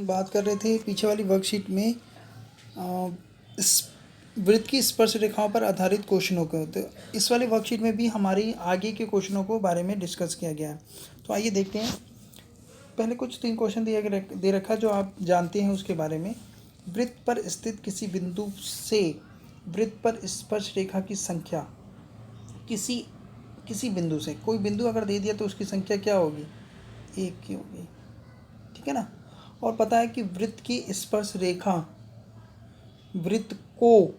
हम बात कर रहे थे पीछे वाली वर्कशीट में इस वृत्त की स्पर्श रेखाओं पर आधारित क्वेश्चनों को। तो इस वाली वर्कशीट में भी हमारी आगे के क्वेश्चनों को बारे में डिस्कस किया गया है। तो आइए देखते हैं। पहले कुछ 3 क्वेश्चन दे रखा जो आप जानते हैं उसके बारे में। वृत्त पर स्थित किसी बिंदु से वृत्त पर स्पर्श रेखा की संख्या, किसी बिंदु से कोई बिंदु अगर दे दिया तो उसकी संख्या क्या होगी, 1 की होगी, ठीक है ना। और पता है कि वृत्त की स्पर्श रेखा वृत्त को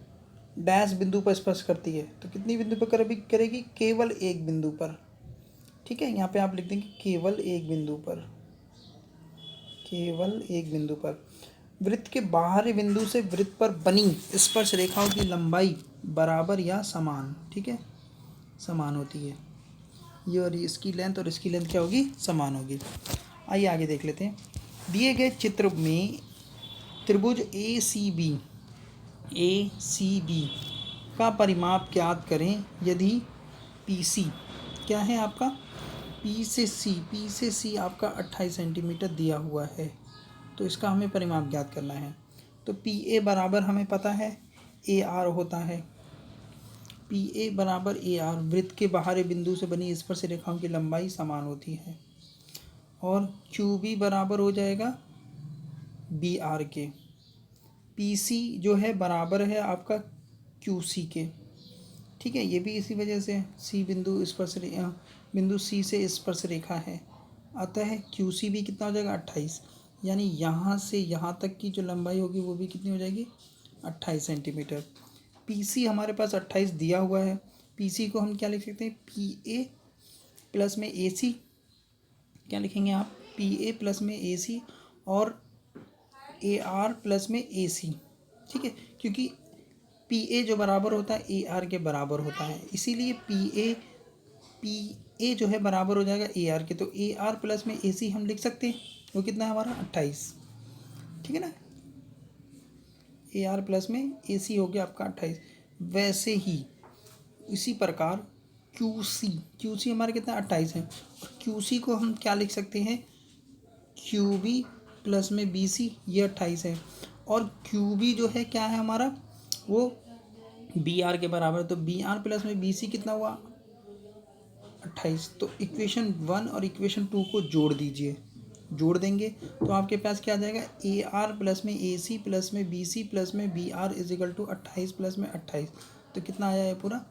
डैश बिंदु पर स्पर्श करती है। तो कितनी बिंदु पर करेगी, केवल एक बिंदु पर, ठीक है। यहाँ पे आप लिख देंगे केवल एक बिंदु पर, केवल एक बिंदु पर। वृत्त के बाहरी बिंदु से वृत्त पर बनी स्पर्श रेखाओं की लंबाई बराबर या समान, ठीक है, समान होती है। ये और इसकी लेंथ और इसकी लेंथ क्या होगी, समान होगी। आइए आगे देख लेते हैं। दिए गए चित्र में त्रिभुज ए सी बी का परिमाप ज्ञात करें यदि PC क्या है आपका, P से C आपका 28 सेंटीमीटर दिया हुआ है। तो इसका हमें परिमाप ज्ञात करना है। तो PA बराबर हमें पता है AR होता है। PA बराबर AR, वृत्त के बाहरी बिंदु से बनी स्पर्श रेखाओं की लंबाई समान होती है। और QB बराबर हो जाएगा BR के। PC जो है बराबर है आपका QC के, ठीक है। ये भी इसी वजह से C बिंदु C से स्पर्श रेखा है, अतः QC भी कितना हो जाएगा, 28। यानी यहाँ से यहाँ तक की जो लंबाई होगी वो भी कितनी हो जाएगी, 28 सेंटीमीटर। PC हमारे पास 28 दिया हुआ है। PC को हम क्या लिख सकते हैं, PA प्लस में AC, क्या लिखेंगे आप, PA प्लस में AC और AR प्लस में AC, ठीक है। क्योंकि PA जो बराबर होता है AR के बराबर होता है, इसीलिए PA जो है बराबर हो जाएगा AR के। तो AR प्लस में AC हम लिख सकते हैं, वो कितना है हमारा 28, ठीक है ना। AR प्लस में AC हो गया आपका 28। वैसे ही इसी प्रकार QC हमारा कितना 28 है। और QC को हम क्या लिख सकते हैं, QB प्लस में BC, ये 28 है। और QB जो है क्या है हमारा, वो BR के बराबर। तो BR प्लस में BC कितना हुआ, 28। तो इक्वेशन 1 और इक्वेशन 2 को जोड़ दीजिए, जोड़ देंगे तो आपके पास क्या आ जाएगा, AR प्लस में AC प्लस में BC प्लस में BR is equal to 28 plus में 28। तो कितना आया है पूरा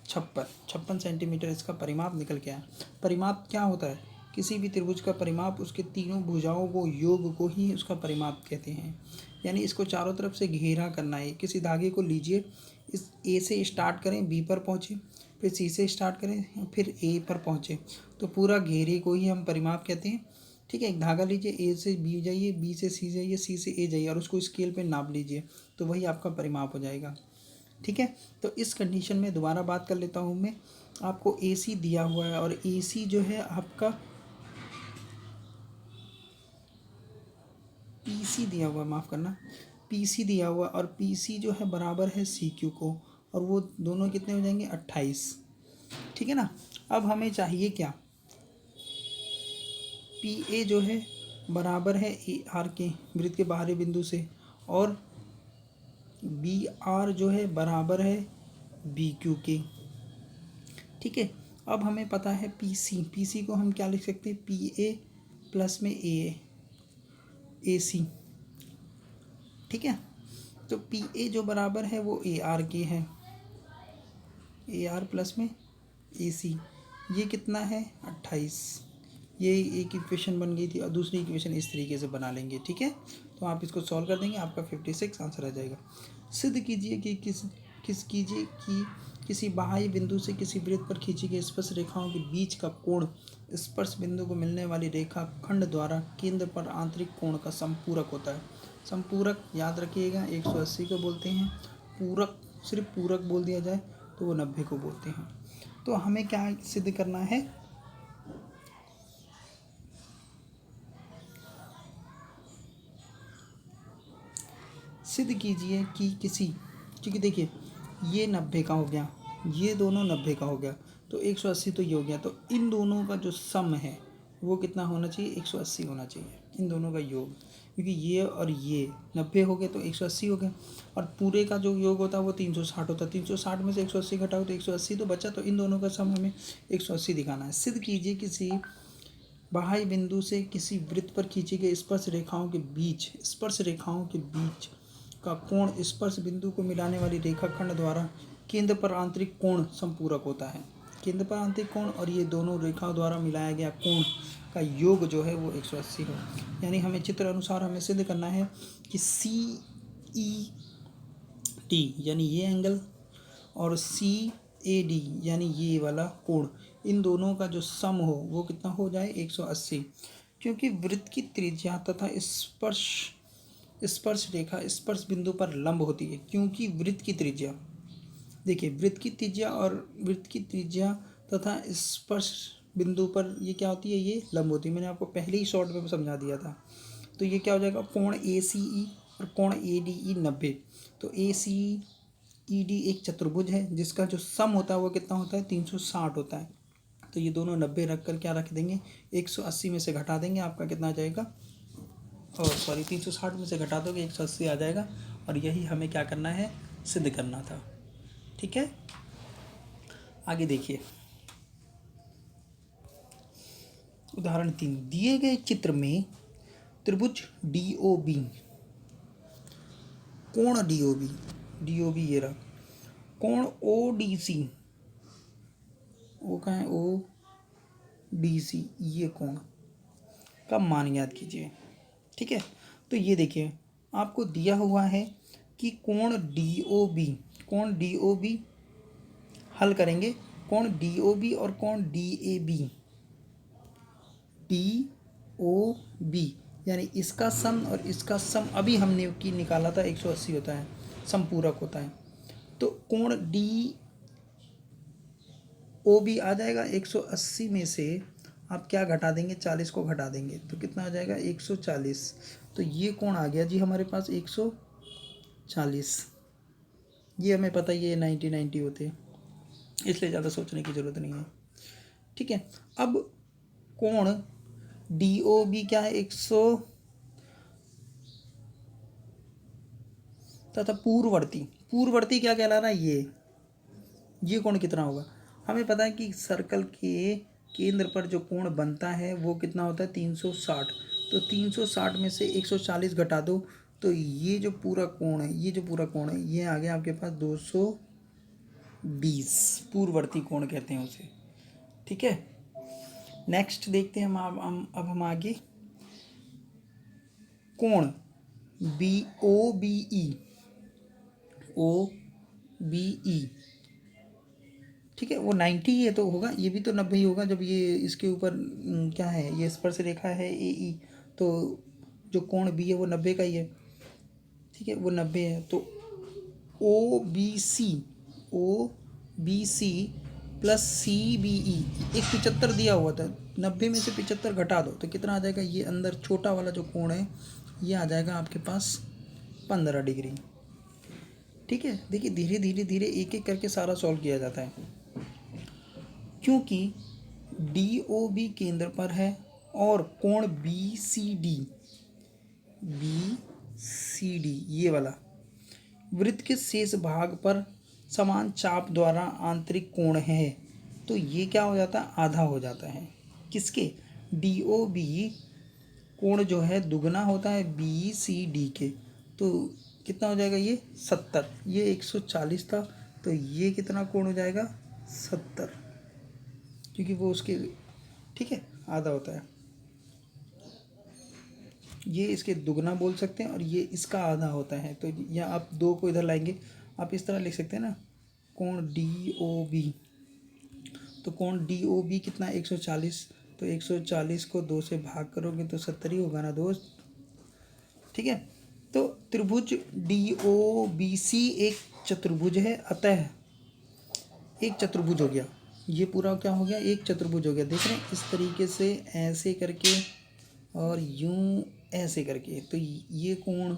56 सेंटीमीटर इसका परिमाप निकल के आया। परिमाप क्या होता है, किसी भी त्रिभुज का परिमाप उसके तीनों भुजाओं को योग को ही उसका परिमाप कहते हैं। यानी इसको चारों तरफ से घेरा करना है। किसी धागे को लीजिए, इस A से स्टार्ट करें, B पर पहुँचे, फिर C से स्टार्ट करें, फिर A पर पहुँचे, तो पूरा घेरे को ही हम परिमाप कहते हैं, ठीक है। एक धागा लीजिए, A से B जाइए, B से C जाइए, C से A जाइए और उसको स्केल पे नाप लीजिए, तो वही आपका परिमाप हो जाएगा, ठीक है। तो इस कंडीशन में दोबारा बात कर लेता हूँ मैं, आपको AC दिया हुआ है और AC जो है आपका PC दिया हुआ, माफ़ करना, PC दिया हुआ और PC जो है बराबर है CQ को, और वो दोनों कितने हो जाएंगे 28, ठीक है ना। अब हमें चाहिए क्या, PA जो है बराबर है AR के वृत्त के बाहरी बिंदु से, और BR जो है बराबर है BQ के, ठीक है। अब हमें पता है PC को हम क्या लिख सकते हैं, PA प्लस में AC, ठीक है। तो PA जो बराबर है वो AR के है, AR प्लस में AC, ये कितना है 28। ये एक इक्वेशन बन गई थी और दूसरी इक्वेशन इस तरीके से बना लेंगे, ठीक है। तो आप इसको सॉल्व कर देंगे, आपका 56 आंसर आ जाएगा। सिद्ध कीजिए कि किसी बाह्य बिंदु से किसी वृत्त पर खींची गई स्पर्श रेखाओं के बीच का कोण स्पर्श बिंदु को मिलने वाली रेखा खंड द्वारा केंद्र पर आंतरिक कोण का संपूरक होता है। संपूरक याद रखिएगा 180 को बोलते हैं, पूरक सिर्फ पूरक बोल दिया जाए तो वो 90 को बोलते हैं। तो हमें क्या सिद्ध करना है, सिद्ध कीजिए कि क्योंकि देखिए ये 90 का हो गया, ये दोनों 90 का हो गया, तो 180 तो ये हो गया। तो इन दोनों का जो सम है वो कितना होना चाहिए, 180 होना चाहिए इन दोनों का योग, क्योंकि ये और ये 90 हो गए तो 180 हो गए, और पूरे का जो योग होता है वो 360 होता है। 360 में से 180 घटाओ तो 180 तो बचा, तो इन दोनों का सम हमें 180 दिखाना है। सिद्ध कीजिए किसी बाह्य बिंदु से किसी वृत्त पर खींची गई स्पर्श रेखाओं के बीच का कोण स्पर्श बिंदु को मिलाने वाली रेखाखंड द्वारा केंद्र पर आंतरिक कोण संपूरक होता है। केंद्र पर आंतरिक कोण और ये दोनों रेखाओं द्वारा मिलाया गया कोण का योग जो है वो 180 हो। यानी हमें चित्र अनुसार हमें सिद्ध करना है कि CED यानी ये एंगल और CAD यानी ये वाला कोण, इन दोनों का जो सम हो वो कितना हो जाए, 180। क्योंकि वृत्त की त्रिज्या तथा स्पर्श रेखा स्पर्श बिंदु पर लंब होती है। क्योंकि वृत्त की त्रिज्या, देखिए वृत्त की त्रिज्या तथा स्पर्श बिंदु पर ये क्या होती है, ये लंब होती है। मैंने आपको पहले ही शॉर्ट में समझा दिया था। तो ये क्या हो जाएगा, कोण ACE और कोण ADE 90। तो ACED एक चतुर्भुज है जिसका जो सम होता है वो कितना होता है, 360 होता है। तो ये दोनों 90 रख कर क्या रख देंगे, 180 में से घटा देंगे, आपका कितना आ जाएगा, और सॉरी 360 में से घटा दोगे 180 आ जाएगा। और यही हमें क्या करना है, सिद्ध करना था। ठीक है, आगे देखिए उदाहरण 3। दिए गए चित्र में त्रिभुज DOB, कोण DOB ये रहा, कोण ODC, वो कहाँ है, ODC, ये कोण का मान ज्ञात कीजिए। ठीक है, तो ये देखिए आपको दिया हुआ है कि कोण DOB हल करेंगे, कोण DOB और कोण DOB यानी इसका सम और इसका सम अभी हमने की निकाला था, 180 होता है, सम पूरक होता है। तो कोण DOB आ जाएगा, 180 में से आप क्या घटा देंगे, 40 को घटा देंगे तो कितना आ जाएगा, 140। तो ये कोण आ गया जी हमारे पास 140। ये हमें पता ही है 90 होते हैं, इसलिए ज़्यादा सोचने की ज़रूरत नहीं है। ठीक है, अब कोण DOB क्या है, 100 तथा पूर्ववर्ती क्या कहला रहा है, ये कोण कितना होगा। हमें पता है कि सर्कल के केंद्र पर जो कोण बनता है वो कितना होता है, 360। तो 360 में से 140 घटा दो तो ये जो पूरा कोण है, ये आ गया आपके पास 220, पूर्ववर्ती कोण कहते हैं उसे। ठीक है, नेक्स्ट देखते हैं अब हम आगे कोण OBE, ठीक है, वो 90 ही है तो होगा, ये भी तो 90 ही होगा जब ये इसके ऊपर क्या है, ये स्पर्श रेखा है AE, तो जो कोण B है वो 90 का ही है। ठीक है, वो 90 है। तो OBC प्लस CBE, एक 75 दिया हुआ था, 90 में से 75 घटा दो तो कितना आ जाएगा, ये अंदर छोटा वाला जो कोण है ये आ जाएगा आपके पास 15 डिग्री। ठीक है, देखिए धीरे एक एक करके सारा सॉल्व किया जाता है। क्योंकि DOB केंद्र पर है और कोण BCD ये वाला वृत्त के शेष भाग पर समान चाप द्वारा आंतरिक कोण है, तो ये क्या हो जाता है, आधा हो जाता है। किसके, DOB कोण जो है दुगना होता है BCD के, तो कितना हो जाएगा, ये 70, ये 140 था तो ये कितना कोण हो जाएगा, 70, क्योंकि वो उसके, ठीक है, आधा होता है। ये इसके दुगना बोल सकते हैं और ये इसका आधा होता है। तो या आप 2 को इधर लाएंगे, आप इस तरह लिख सकते हैं ना, कोण DOB, तो कोण DOB कितना, 140, तो 140 को 2 से भाग करोगे तो 70 ही होगा ना दोस्त। ठीक है, तो त्रिभुज DOBC एक चतुर्भुज है, अतः एक चतुर्भुज हो गया, ये पूरा क्या हो गया, एक चतुर्भुज हो गया। देख रहे हैं, इस तरीके से ऐसे करके और यूं ऐसे करके, तो ये कोण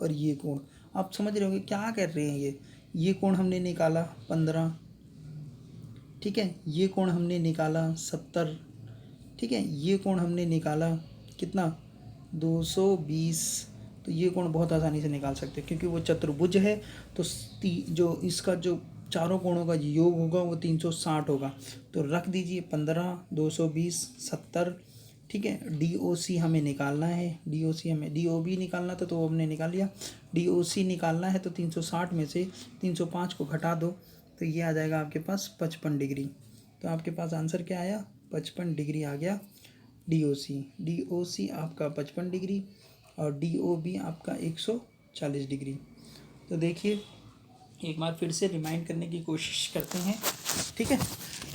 और ये कोण आप समझ रहे होंगे क्या कर रहे हैं। ये कोण हमने निकाला 15, ठीक है, ये कोण हमने निकाला 70, ठीक है। ये कोण हमने निकाला कितना 220, तो ये कोण बहुत आसानी से निकाल सकते हैं क्योंकि वो चतुर्भुज है। तो जो इसका जो चारों कोणों का योग होगा वो 360 होगा। तो रख दीजिए 15, 220, 70। ठीक है। DOC हमें निकालना है, DOC हमें DOB निकालना था तो वो हमने निकाल लिया। DOC निकालना है तो 360 में से 305 को घटा दो तो ये आ जाएगा आपके पास 55 डिग्री। तो आपके पास आंसर क्या आया, 55 डिग्री आ गया DOC आपका 55 डिग्री और DOB आपका 140 डिग्री। तो देखिए एक बार फिर से रिमाइंड करने की कोशिश करते हैं। ठीक है।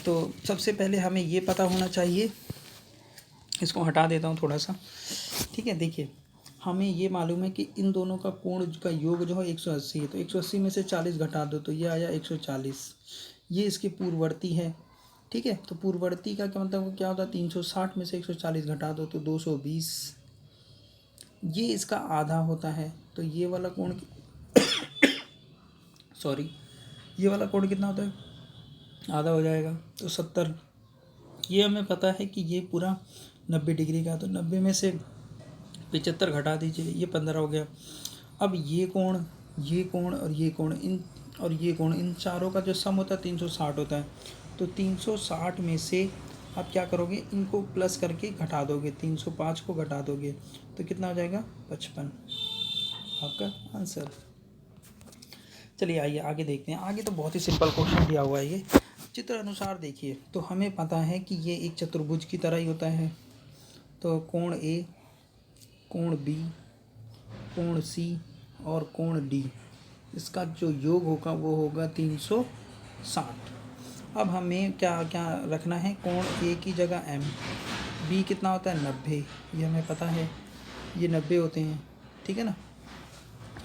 तो सबसे पहले हमें ये पता होना चाहिए, इसको हटा देता हूँ थोड़ा सा। ठीक है। देखिए हमें ये मालूम है कि इन दोनों का कोण का योग जो है 180 है, तो 180 में से 40 घटा दो तो ये आया 140। ये इसके पूर्ववर्ती है। ठीक है। तो पूर्ववर्ती का क्या मतलब क्या होता है, 360 में से 140 घटा दो तो 220। ये इसका आधा होता है। तो ये वाला कोण सॉरी ये वाला कोण कितना होता है, आधा हो जाएगा तो 70। ये हमें पता है कि ये पूरा 90 डिग्री का, तो 90 में से 75 घटा दीजिए, ये 15 हो गया। अब ये कोण और ये कोण इन चारों का जो सम होता है 360 होता है। तो 360 में से आप क्या करोगे, इनको प्लस करके घटा दोगे, 305 को घटा दोगे तो कितना हो जाएगा 55, आपका आंसर। चलिए आइए आगे देखते हैं। आगे तो बहुत ही सिंपल क्वेश्चन दिया हुआ है। ये चित्र अनुसार देखिए, तो हमें पता है कि ये एक चतुर्भुज की तरह ही होता है। तो कोण A, कोण B, कोण C और कोण D, इसका जो योग होगा वो होगा 360। अब हमें क्या क्या रखना है, कोण A की जगह M, B कितना होता है 90, ये हमें पता है, ये 90 होते हैं। ठीक है ना।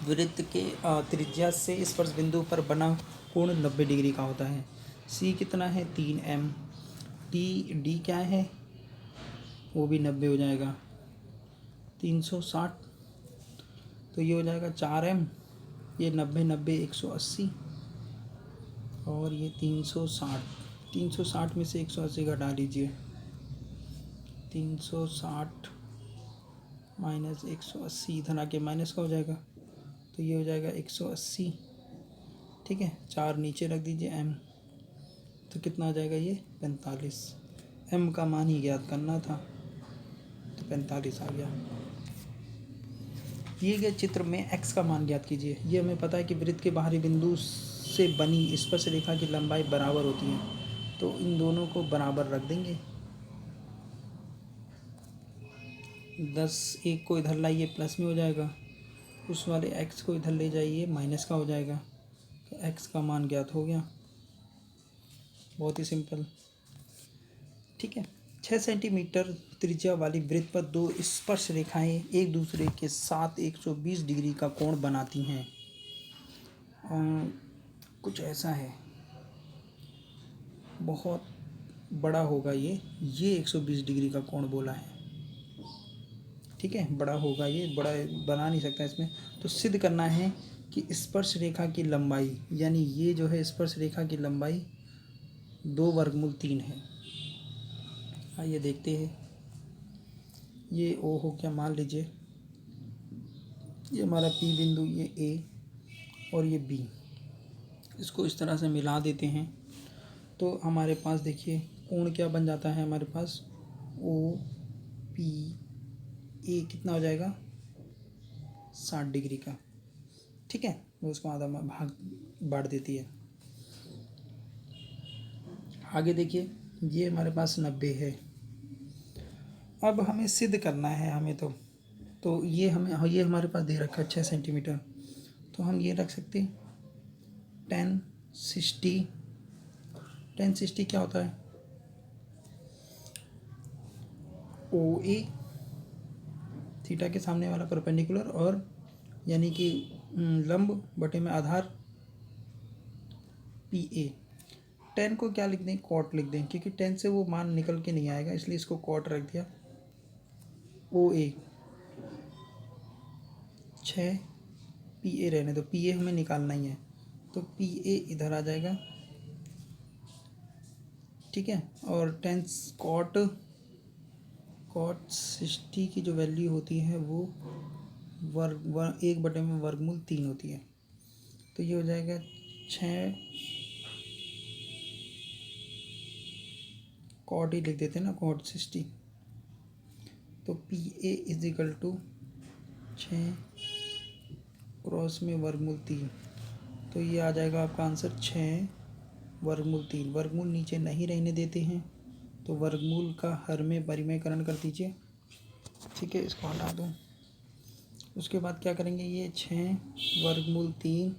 वृत्त के त्रिज्या से स्पर्श बिंदु पर बना कोण 90 डिग्री का होता है। C कितना है 3M, D क्या है वो भी 90 हो जाएगा, 360 तो ये हो जाएगा 4M, ये 90 90 180 और ये 360 में से 180 घटा लीजिए, 360 माइनस 180 इधर आके माइनस का हो जाएगा तो ये हो जाएगा 180। ठीक है। 4 नीचे रख दीजिए M, तो कितना आ जाएगा ये 45। M का मान ही ज्ञात करना था तो 45 आ गया। दिए गए चित्र में x का मान ज्ञात कीजिए। ये हमें पता है कि वृत्त के बाहरी बिंदु से बनी स्पर्श रेखा की लंबाई बराबर होती है, तो इन दोनों को बराबर रख देंगे। 10 एक को इधर लाइए प्लस में हो जाएगा, उस वाले x को इधर ले जाइए माइनस का हो जाएगा, तो x का मान ज्ञात हो गया। बहुत ही सिंपल। ठीक है। 6 सेंटीमीटर त्रिज्या वाली वृत्त पर दो स्पर्श रेखाएं एक दूसरे के साथ 120 डिग्री का कोण बनाती हैं। कुछ ऐसा है, बहुत बड़ा होगा ये 120 डिग्री का कोण बोला है। ठीक है। बड़ा होगा, ये बड़ा बना नहीं सकता इसमें। तो सिद्ध करना है कि स्पर्श रेखा की लंबाई, यानी ये जो है स्पर्श रेखा की लंबाई 2 वर्गमूल 3 है। आइए देखते हैं। ये O हो गया, मान लीजिए ये हमारा P बिंदु, ये A और ये B, इसको इस तरह से मिला देते हैं तो हमारे पास देखिए कोण क्या बन जाता है हमारे पास, OPA कितना हो जाएगा 60 डिग्री का। ठीक है। वो उसको आधा भाग बांट देती है। आगे देखिए ये हमारे पास 90 है। अब हमें सिद्ध करना है, हमें तो ये हमारे पास दे रखा है 6 सेंटीमीटर, तो हम ये रख सकते हैं 10 60 क्या होता है OA, थीटा के सामने वाला परपेंडिकुलर और यानी कि लंब बटे में आधार PA। 10 को क्या लिख दें, कॉट लिख दें, क्योंकि 10 से वो मान निकल के नहीं आएगा इसलिए इसको कॉट रख दिया। OA 6, PA रहने दो, PA हमें निकालना ही है तो PA इधर आ जाएगा। ठीक है। और 10 कॉट कॉट 60 की जो वैल्यू होती है वो एक बटे में वर्गमूल 3 होती है। तो ये हो जाएगा 6 कॉट ही लिख देते हैं ना, कॉट 60। तो P A is equal to 6 cross में वर्गमूल 3। तो ये आ जाएगा आपका आंसर 6 वर्गमूल 3। वर्गमूल नीचे नहीं रहने देते हैं, तो वर्गमूल का हर में परिमेयकरण कर दीजिए। ठीक है, इसको हटा दूँ। उसके बाद क्या करेंगे, ये 6 वर्गमूल 3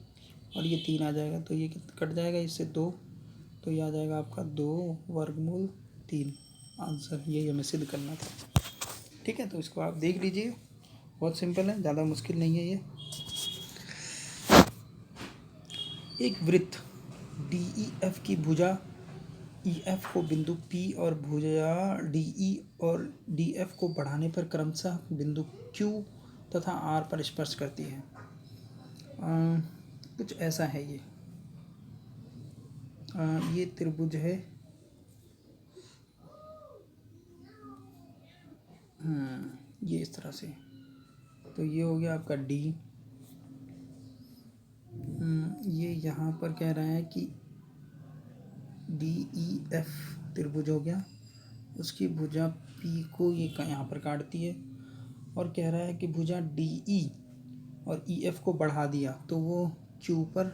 और ये 3 आ जाएगा, तो ये कट जाएगा इससे 2, तो ये आ जाएगा आपका 2 वर्गमूल 3 आंसर। यही हमें सिद्ध करना था। ठीक है, तो इसको आप देख लीजिए, बहुत सिंपल है, ज़्यादा मुश्किल नहीं है ये। एक वृत्त डी ई एफ की भुजा ई एफ को बिंदु पी और भुजा डी ई और डी एफ को बढ़ाने पर क्रमशः बिंदु क्यू तथा आर पर स्पर्श करती है। कुछ ऐसा है ये त्रिभुज है। ये इस तरह से, तो ये हो गया आपका डी। ये यहाँ पर कह रहा है कि डी ई एफ त्रिभुज हो गया, उसकी भुजा पी को ये यहाँ पर काटती है, और कह रहा है कि भुजा डी ई और ई एफ को बढ़ा दिया तो वो क्यू पर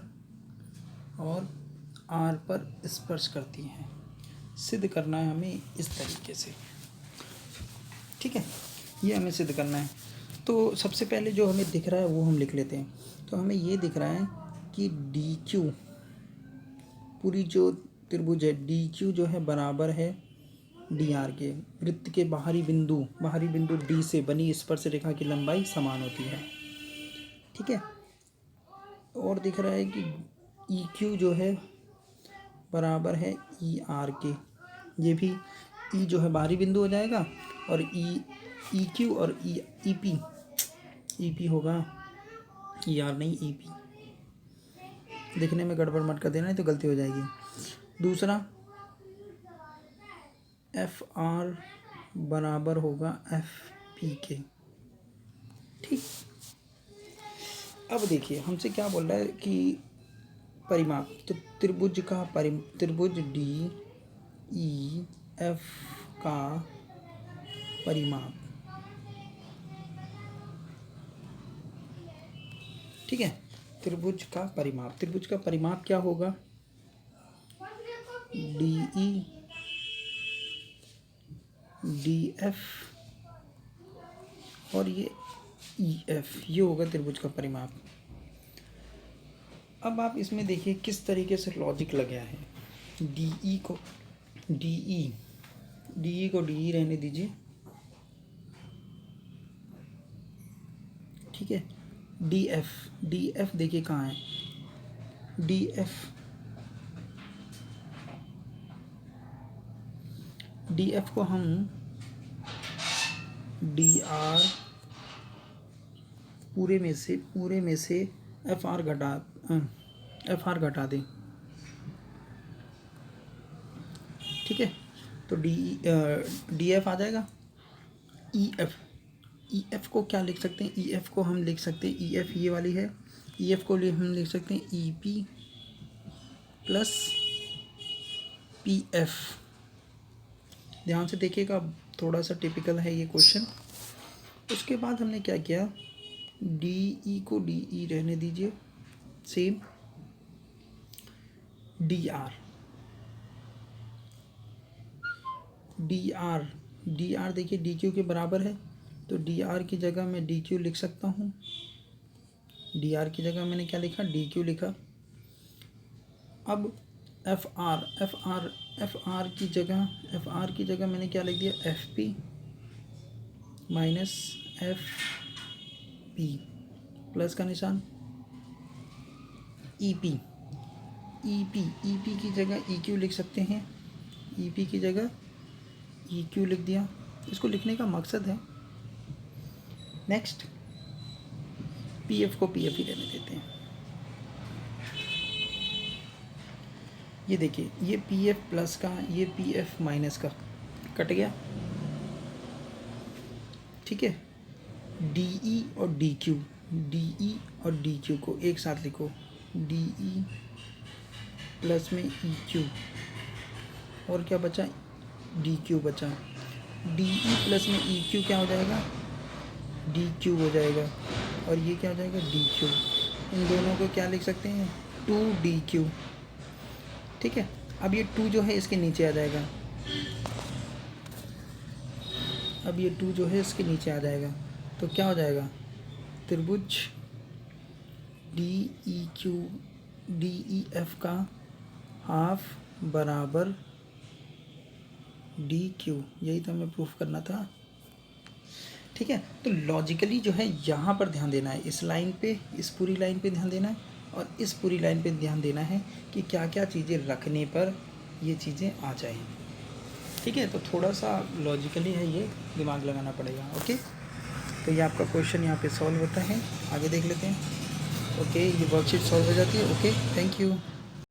और आर पर स्पर्श करती है। सिद्ध करना है हमें इस तरीके से। ठीक है, ये हमें सिद्ध करना है। तो सबसे पहले जो हमें दिख रहा है वो हम लिख लेते हैं। तो हमें ये दिख रहा है कि डी क्यू, पूरी जो त्रिभुज है डी क्यू जो है बराबर है डी आर के। वृत्त के बाहरी बिंदु डी से बनी स्पर्श रेखा की लंबाई समान होती है। ठीक है, और दिख रहा है कि ई क्यू जो है बराबर है ई आर के। ये भी ई जो है बाहरी बिंदु हो जाएगा, और ई क्यू और ई पी होगा, ई आर नहीं ई पी। देखने में गड़बड़ मत कर देना, नहीं तो गलती हो जाएगी। दूसरा एफ आर बराबर होगा एफ पी के। ठीक, अब देखिए हमसे क्या बोल रहा है कि परिमाप। तो त्रिभुज डी ई एफ का परिमाप। ठीक है, त्रिभुज का परिमाप क्या होगा, डी ई डी एफ और ये ई एफ, ये होगा त्रिभुज का परिमाप। अब आप इसमें देखिए किस तरीके से लॉजिक लगा है। डी ई को डी ई रहने दीजिए। ठीक है, डी एफ देखिए कहाँ है, डी एफ को हम डी आर पूरे में से एफ आर घटा दें। ठीक है, तो डी एफ आ जाएगा। ई एफ को क्या लिख सकते हैं, ई एफ को हम लिख सकते हैं, ई एफ ये वाली है, ई एफ को हम लिख सकते हैं E P plus P F. ध्यान से देखिएगा, थोड़ा सा टिपिकल है ये क्वेश्चन। उसके बाद हमने क्या किया, डी ई को डी ई रहने दीजिए सेम। डी आर देखिए डी क्यू के बराबर है, तो डी आर की जगह मैं डी क्यू लिख सकता हूँ। डी आर की जगह मैंने क्या लिखा, डी क्यू लिखा। अब एफ आर की जगह मैंने क्या लिख दिया, F P minus F P plus का निशान ई पी की जगह ई क्यू लिख सकते हैं, ई पी की जगह ई क्यू लिख दिया। इसको लिखने का मकसद है, नेक्स्ट पी एफ को पी एफ ही रहने देते हैं। ये देखिए, ये पी एफ प्लस का, ये पी एफ माइनस का कट गया। ठीक है। डी ई और डी क्यू, डी ई और डी क्यू को एक साथ लिखो, डी ई प्लस में ई क्यू, और क्या बचा, डी क्यू बचा। डी ई प्लस में ई क्यू क्या हो जाएगा, डी क्यू हो जाएगा, और ये क्या हो जाएगा, डी क्यू। इन दोनों को क्या लिख सकते हैं, टू डी क्यू। ठीक है, अब ये टू जो है इसके नीचे आ जाएगा, अब ये टू जो है इसके नीचे आ जाएगा, तो क्या हो जाएगा, त्रिभुज D E Q, D E F का हाफ बराबर डी क्यू, यही तो हमें प्रूफ करना था। ठीक है, तो लॉजिकली जो है यहाँ पर ध्यान देना है, इस लाइन पे, इस पूरी लाइन पे ध्यान देना है, और इस पूरी लाइन पे ध्यान देना है कि क्या क्या चीज़ें रखने पर ये चीज़ें आ जाएं। ठीक है, तो थोड़ा सा लॉजिकली है, ये दिमाग लगाना पड़ेगा। ओके, तो ये आपका क्वेश्चन यहाँ पे सॉल्व होता है, आगे देख लेते हैं। ओके, ये वर्कशीट सॉल्व हो जाती है। Okay, thank you.